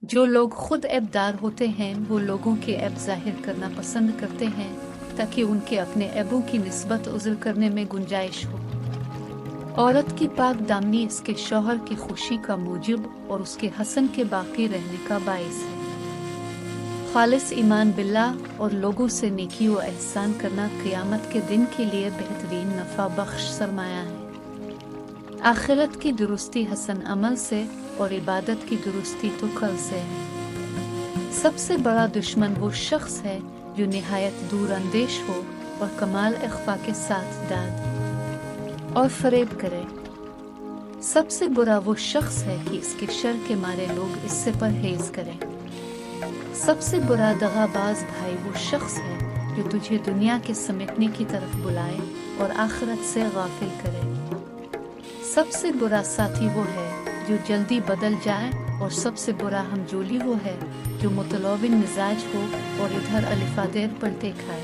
जो लोग खुद ऐबदार होते हैं वो लोगों के ऐब जाहिर करना पसंद करते हैं ताकि उनके अपने ऐबों की निस्बत उज़्र करने में गुंजाइश हो। औरत की पाक दामनी इसके शौहर की खुशी का मूजिब और उसके हसन के बाकी रहने का बाइस है। खालिस ईमान बिल्लाह और लोगों से नेकी व एहसान करना क़यामत के दिन के लिए बेहतरीन नफ़ा बख्श सरमाया है। आखिरत की दुरुस्ती हसन अमल से और इबादत की दुरुस्ती तो कल से है। सबसे बड़ा दुश्मन वो शख्स है जो निहायत दूर अंदेश हो और कमाल इख्फा के साथ दाद और फरेब करे। सबसे बुरा वो शख्स है कि इसके शर के मारे लोग इससे परहेज करें। सबसे बुरा दगाबाज भाई वो शख्स है जो तुझे दुनिया के समेटने की तरफ बुलाए और आखिरत से गाफिल करे। सबसे बुरा साथी वो है जो जल्दी बदल जाए और सबसे बुरा हमजोली वो है जो मुतलौविन मिजाज हो और इधर अलिफादेर पलटे खाए।